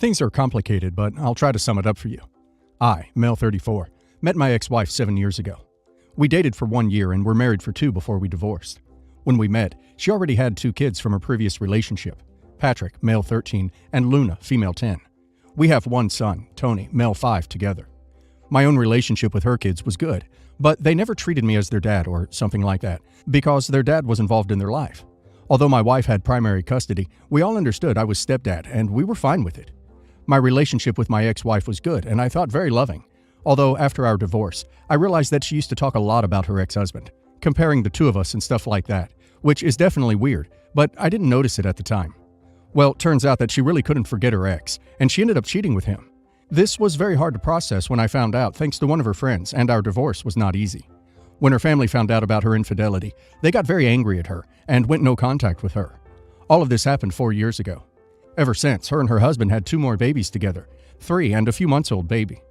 Things are complicated, but I'll try to sum it up for you. I, male 34, met my ex-wife 7 years ago. We dated for 1 year and were married for 2 before we divorced. When we met, she already had 2 kids from her previous relationship, Patrick, male 13, and Luna, female 10. We have 1 son, Tony, male 5, together. My own relationship with her kids was good, but they never treated me as their dad or something like that, because their dad was involved in their life. Although my wife had primary custody, we all understood I was stepdad, and we were fine with it. My relationship with my ex-wife was good, and I thought very loving. Although after our divorce, I realized that she used to talk a lot about her ex-husband, comparing the 2 of us and stuff like that, which is definitely weird, but I didn't notice it at the time. Well, turns out that she really couldn't forget her ex, and she ended up cheating with him. This was very hard to process when I found out thanks to one of her friends, and our divorce was not easy. When her family found out about her infidelity, they got very angry at her and went no contact with her. All of this happened 4 years ago. Ever since, her and her husband had 2 more babies together, 3 and a few months old baby.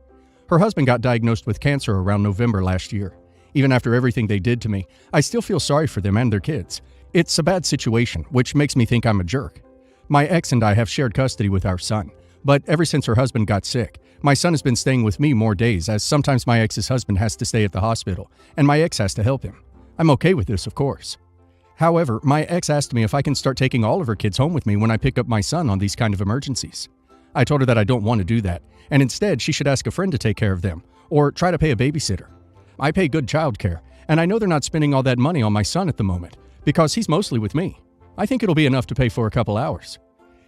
Her husband got diagnosed with cancer around November last year. Even after everything they did to me, I still feel sorry for them and their kids. It's a bad situation, which makes me think I'm a jerk. My ex and I have shared custody with our son, but ever since her husband got sick, my son has been staying with me more days, as sometimes my ex's husband has to stay at the hospital, and my ex has to help him. I'm okay with this, of course. However, my ex asked me if I can start taking all of her kids home with me when I pick up my son on these kind of emergencies. I told her that I don't want to do that, and instead she should ask a friend to take care of them, or try to pay a babysitter. I pay good childcare, and I know they're not spending all that money on my son at the moment, because he's mostly with me. I think it'll be enough to pay for a couple hours.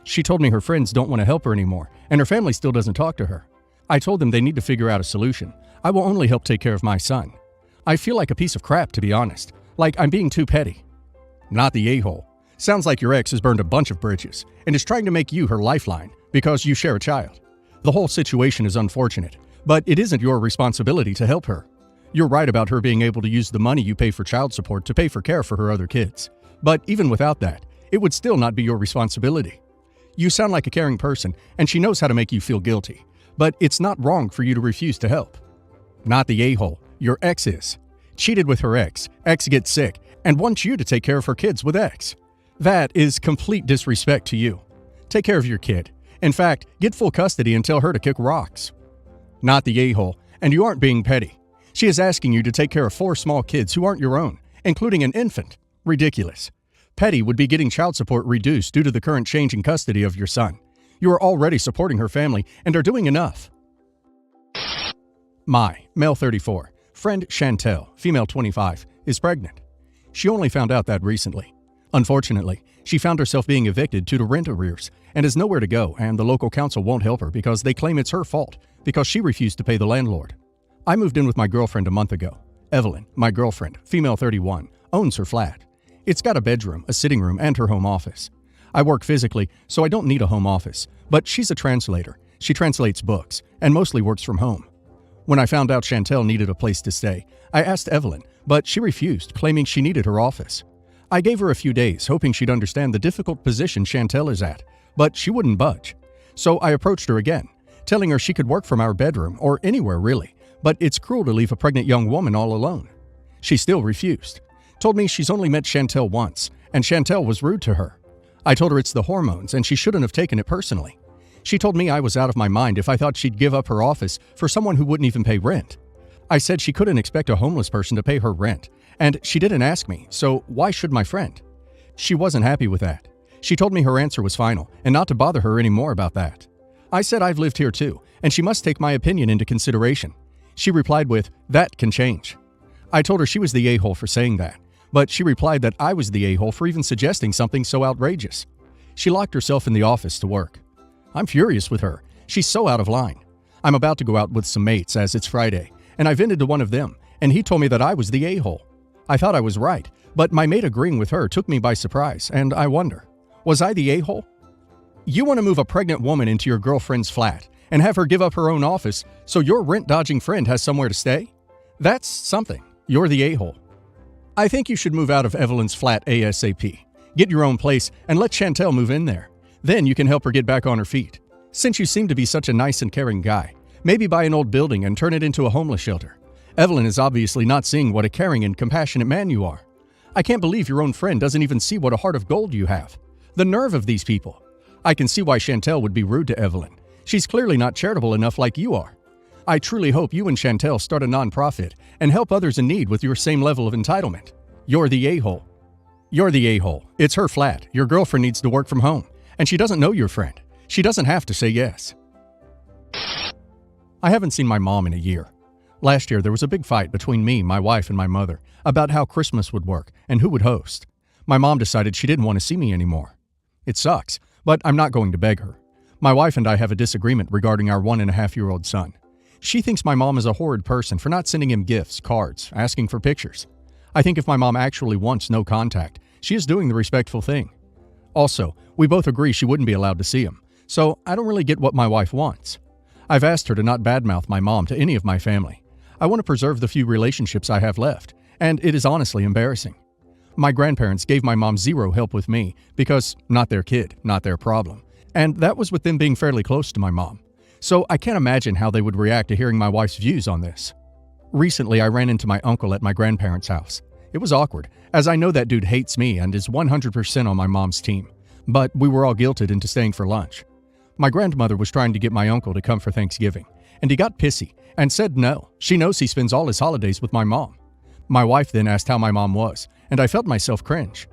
She told me her friends don't want to help her anymore, and her family still doesn't talk to her. I told them they need to figure out a solution. I will only help take care of my son. I feel like a piece of crap, to be honest. Like I'm being too petty. Not the a-hole. Sounds like your ex has burned a bunch of bridges and is trying to make you her lifeline because you share a child. The whole situation is unfortunate, but it isn't your responsibility to help her. You're right about her being able to use the money you pay for child support to pay for care for her other kids. But even without that, it would still not be your responsibility. You sound like a caring person, and she knows how to make you feel guilty. But it's not wrong for you to refuse to help. Not the a-hole. Your ex is. Cheated with her ex gets sick, and wants you to take care of her kids with ex. That is complete disrespect to you. Take care of your kid. In fact, get full custody and tell her to kick rocks. Not the a-hole, and you aren't being petty. She is asking you to take care of 4 small kids who aren't your own, including an infant. Ridiculous. Petty would be getting child support reduced due to the current change in custody of your son. You are already supporting her family and are doing enough. My, male 34, friend Chantel, female 25, is pregnant. She only found out that recently. Unfortunately, she found herself being evicted due to rent arrears and has nowhere to go, and the local council won't help her because they claim it's her fault because she refused to pay the landlord. I moved in with my girlfriend a month ago. Evelyn, my girlfriend, female 31, owns her flat. It's got a bedroom, a sitting room, and her home office. I work physically, so I don't need a home office, but she's a translator. She translates books, and mostly works from home. When I found out Chantel needed a place to stay, I asked Evelyn, but she refused, claiming she needed her office. I gave her a few days, hoping she'd understand the difficult position Chantel is at, but she wouldn't budge. So I approached her again, telling her she could work from our bedroom, or anywhere really, but it's cruel to leave a pregnant young woman all alone. She still refused. Told me she's only met Chantel once, and Chantel was rude to her. I told her it's the hormones and she shouldn't have taken it personally. She told me I was out of my mind if I thought she'd give up her office for someone who wouldn't even pay rent. I said she couldn't expect a homeless person to pay her rent, and she didn't ask me, so why should my friend? She wasn't happy with that. She told me her answer was final and not to bother her anymore about that. I said I've lived here too, and she must take my opinion into consideration. She replied with, "That can change." I told her she was the a-hole for saying that, but she replied that I was the a-hole for even suggesting something so outrageous. She locked herself in the office to work. I'm furious with her. She's so out of line. I'm about to go out with some mates as it's Friday, and I vented to one of them, and he told me that I was the a-hole. I thought I was right, but my mate agreeing with her took me by surprise, and I wonder, was I the a-hole? You want to move a pregnant woman into your girlfriend's flat and have her give up her own office so your rent-dodging friend has somewhere to stay? That's something. You're the a-hole. I think you should move out of Evelyn's flat ASAP. Get your own place and let Chantel move in there. Then you can help her get back on her feet. Since you seem to be such a nice and caring guy, maybe buy an old building and turn it into a homeless shelter. Evelyn is obviously not seeing what a caring and compassionate man you are. I can't believe your own friend doesn't even see what a heart of gold you have. The nerve of these people. I can see why Chantel would be rude to Evelyn. She's clearly not charitable enough like you are. I truly hope you and Chantel start a nonprofit and help others in need with your same level of entitlement. You're the a-hole. You're the a-hole. It's her flat. Your girlfriend needs to work from home, and she doesn't know your friend. She doesn't have to say yes. I haven't seen my mom in a year. Last year, there was a big fight between me, my wife, and my mother about how Christmas would work and who would host. My mom decided she didn't want to see me anymore. It sucks, but I'm not going to beg her. My wife and I have a disagreement regarding our 1.5-year-old son. She thinks my mom is a horrid person for not sending him gifts, cards, asking for pictures. I think if my mom actually wants no contact, she is doing the respectful thing. Also, we both agree she wouldn't be allowed to see him, so I don't really get what my wife wants. I've asked her to not badmouth my mom to any of my family. I want to preserve the few relationships I have left, and it is honestly embarrassing. My grandparents gave my mom zero help with me because not their kid, not their problem. And that was with them being fairly close to my mom. So I can't imagine how they would react to hearing my wife's views on this. Recently, I ran into my uncle at my grandparents' house. It was awkward, as I know that dude hates me and is 100% on my mom's team. But we were all guilted into staying for lunch. My grandmother was trying to get my uncle to come for Thanksgiving, and he got pissy and said no. She knows he spends all his holidays with my mom. My wife then asked how my mom was, and I felt myself cringe.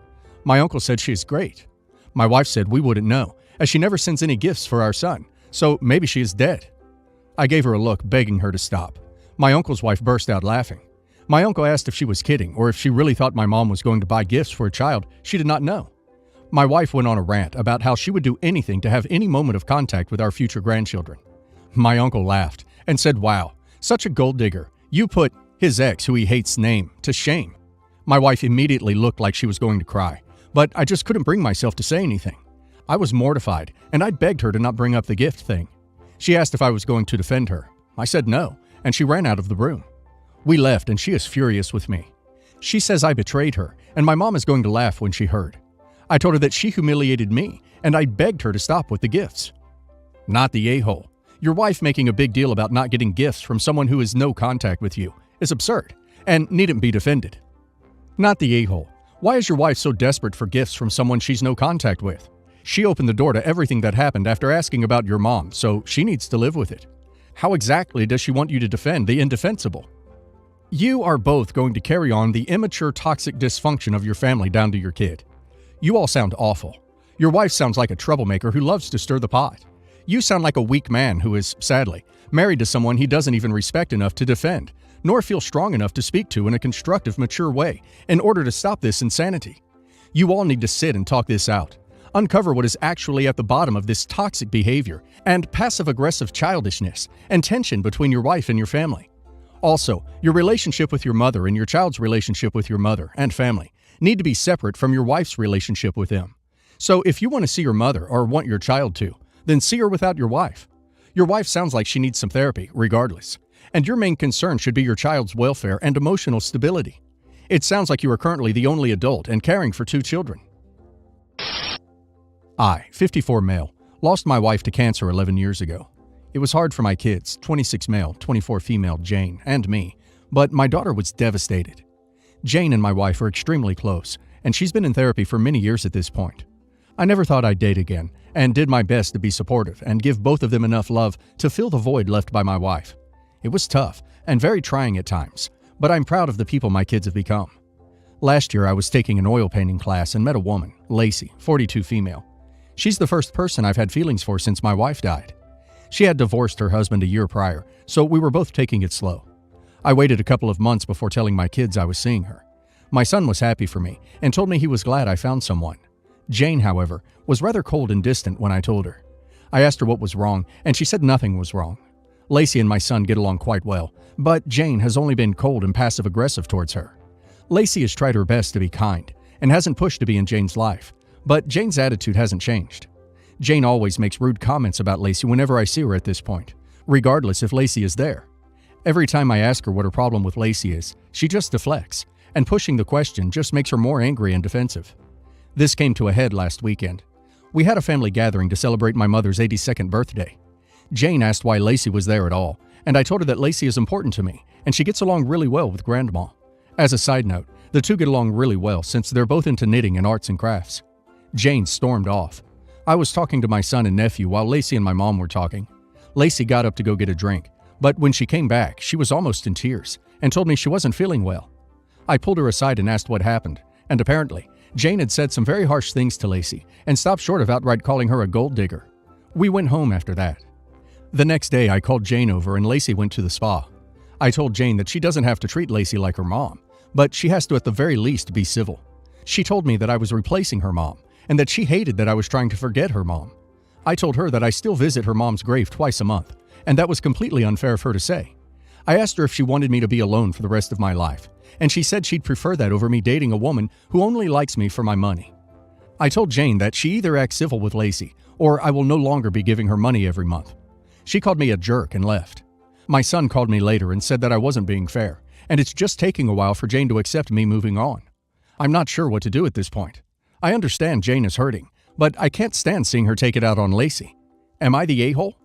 My uncle said she is great. My wife said we wouldn't know, as she never sends any gifts for our son. So maybe she is dead. I gave her a look, begging her to stop. My uncle's wife burst out laughing. My uncle asked if she was kidding or if she really thought my mom was going to buy gifts for a child she did not know. My wife went on a rant about how she would do anything to have any moment of contact with our future grandchildren. My uncle laughed and said, "Wow, such a gold digger. You put his ex, who he hates, name to shame." My wife immediately looked like she was going to cry, but I just couldn't bring myself to say anything. I was mortified, and I begged her to not bring up the gift thing. She asked if I was going to defend her. I said no, and she ran out of the room. We left, and she is furious with me. She says I betrayed her, and my mom is going to laugh when she heard. I told her that she humiliated me, and I begged her to stop with the gifts. Not the a-hole. Your wife making a big deal about not getting gifts from someone who has no contact with you is absurd, and needn't be defended. Not the a-hole. Why is your wife so desperate for gifts from someone she's no contact with? She opened the door to everything that happened after asking about your mom, so she needs to live with it. How exactly does she want you to defend the indefensible? You are both going to carry on the immature, toxic dysfunction of your family down to your kid. You all sound awful. Your wife sounds like a troublemaker who loves to stir the pot. You sound like a weak man who is, sadly, married to someone he doesn't even respect enough to defend, nor feel strong enough to speak to in a constructive, mature way in order to stop this insanity. You all need to sit and talk this out. Uncover what is actually at the bottom of this toxic behavior and passive-aggressive childishness and tension between your wife and your family. Also, your relationship with your mother and your child's relationship with your mother and family need to be separate from your wife's relationship with them. So if you want to see your mother or want your child to, then see her without your wife. Your wife sounds like she needs some therapy, regardless. And your main concern should be your child's welfare and emotional stability. It sounds like you are currently the only adult and caring for 2 children. I, 54 male, lost my wife to cancer 11 years ago. It was hard for my kids, 26 male, 24 female, Jane, and me, but my daughter was devastated. Jane and my wife are extremely close, and she's been in therapy for many years at this point. I never thought I'd date again, and did my best to be supportive and give both of them enough love to fill the void left by my wife. It was tough and very trying at times, but I'm proud of the people my kids have become. Last year, I was taking an oil painting class and met a woman, Lacey, 42 female. She's the first person I've had feelings for since my wife died. She had divorced her husband a year prior, so we were both taking it slow. I waited a couple of months before telling my kids I was seeing her. My son was happy for me and told me he was glad I found someone. Jane, however, was rather cold and distant when I told her. I asked her what was wrong, and she said nothing was wrong. Lacey and my son get along quite well, but Jane has only been cold and passive-aggressive towards her. Lacey has tried her best to be kind and hasn't pushed to be in Jane's life, but Jane's attitude hasn't changed. Jane always makes rude comments about Lacey whenever I see her at this point, regardless if Lacey is there. Every time I ask her what her problem with Lacey is, she just deflects, and pushing the question just makes her more angry and defensive. This came to a head last weekend. We had a family gathering to celebrate my mother's 82nd birthday. Jane asked why Lacey was there at all, and I told her that Lacey is important to me, and she gets along really well with Grandma. As a side note, the two get along really well since they're both into knitting and arts and crafts. Jane stormed off. I was talking to my son and nephew while Lacey and my mom were talking. Lacey got up to go get a drink, but when she came back, she was almost in tears and told me she wasn't feeling well. I pulled her aside and asked what happened, and apparently, Jane had said some very harsh things to Lacey and stopped short of outright calling her a gold digger. We went home after that. The next day, I called Jane over and Lacey went to the spa. I told Jane that she doesn't have to treat Lacey like her mom, but she has to at the very least be civil. She told me that I was replacing her mom and that she hated that I was trying to forget her mom. I told her that I still visit her mom's grave twice a month, and that was completely unfair of her to say. I asked her if she wanted me to be alone for the rest of my life, and she said she'd prefer that over me dating a woman who only likes me for my money. I told Jane that she either acts civil with Lacey, or I will no longer be giving her money every month. She called me a jerk and left. My son called me later and said that I wasn't being fair, and it's just taking a while for Jane to accept me moving on. I'm not sure what to do at this point. I understand Jane is hurting, but I can't stand seeing her take it out on Lacey. Am I the a-hole?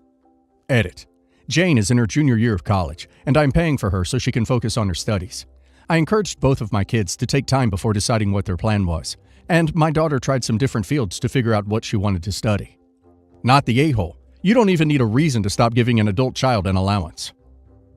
Edit. Jane is in her junior year of college, and I'm paying for her so she can focus on her studies. I encouraged both of my kids to take time before deciding what their plan was, and my daughter tried some different fields to figure out what she wanted to study. Not the a-hole. You don't even need a reason to stop giving an adult child an allowance.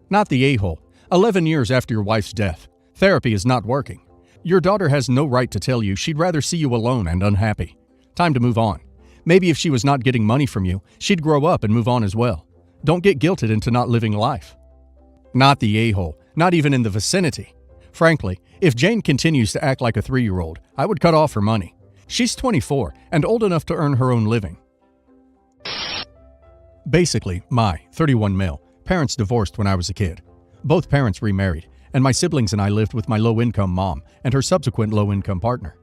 Not the a-hole. 11 years after your wife's death, therapy is not working. Your daughter has no right to tell you she'd rather see you alone and unhappy. Time to move on. Maybe if she was not getting money from you, she'd grow up and move on as well. Don't get guilted into not living life. Not the a-hole. Not even in the vicinity. Frankly, if Jane continues to act like a 3-year-old, I would cut off her money. She's 24 and old enough to earn her own living. Basically, my 31 male parents divorced when I was a kid. Both parents remarried, and my siblings and I lived with my low-income mom and her subsequent low-income partner.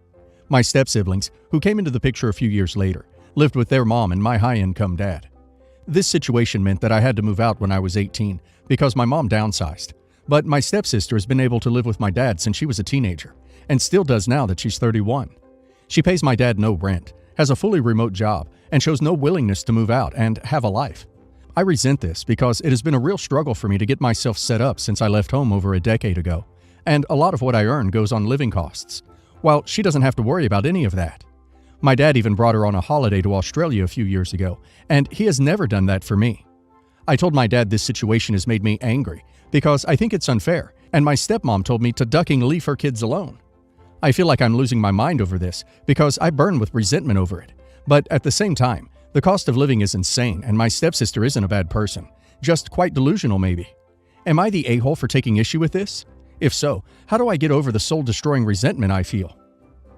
My step-siblings, who came into the picture a few years later, lived with their mom and my high-income dad. This situation meant that I had to move out when I was 18 because my mom downsized. But my stepsister has been able to live with my dad since she was a teenager, and still does now that she's 31. She pays my dad no rent, has a fully remote job, and shows no willingness to move out and have a life. I resent this because it has been a real struggle for me to get myself set up since I left home over a decade ago, and a lot of what I earn goes on living costs, while she doesn't have to worry about any of that. My dad even brought her on a holiday to Australia a few years ago, and he has never done that for me. I told my dad this situation has made me angry because I think it's unfair, and my stepmom told me to ducking leave her kids alone. I feel like I'm losing my mind over this because I burn with resentment over it, but at the same time, the cost of living is insane, and my stepsister isn't a bad person, just quite delusional maybe. Am I the a-hole for taking issue with this? If so, how do I get over the soul-destroying resentment I feel?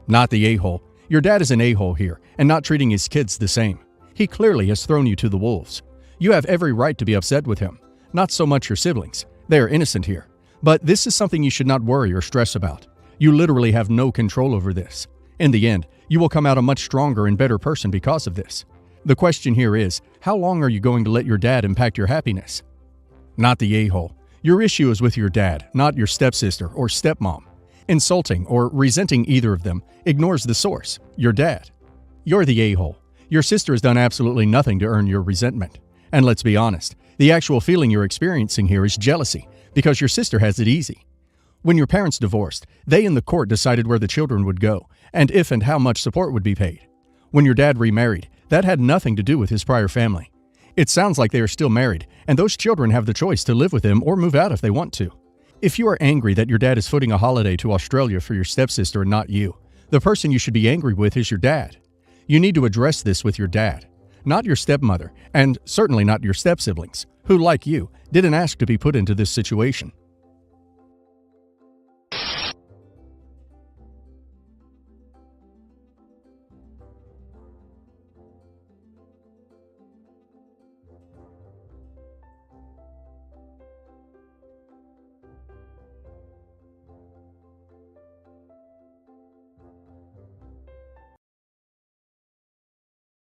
Not the a-hole. Your dad is an a-hole here, and not treating his kids the same. He clearly has thrown you to the wolves. You have every right to be upset with him. Not so much your siblings. They are innocent here. But this is something you should not worry or stress about. You literally have no control over this. In the end, you will come out a much stronger and better person because of this. The question here is, how long are you going to let your dad impact your happiness? Not the a-hole. Your issue is with your dad, not your stepsister or stepmom. Insulting or resenting either of them ignores the source, your dad. You're the a-hole. Your sister has done absolutely nothing to earn your resentment. And let's be honest, the actual feeling you're experiencing here is jealousy, because your sister has it easy. When your parents divorced, they in the court decided where the children would go, and if and how much support would be paid. When your dad remarried, that had nothing to do with his prior family. It sounds like they are still married, and those children have the choice to live with him or move out if they want to. If you are angry that your dad is footing a holiday to Australia for your stepsister and not you, the person you should be angry with is your dad. You need to address this with your dad, not your stepmother, and certainly not your step-siblings, who, like you, didn't ask to be put into this situation.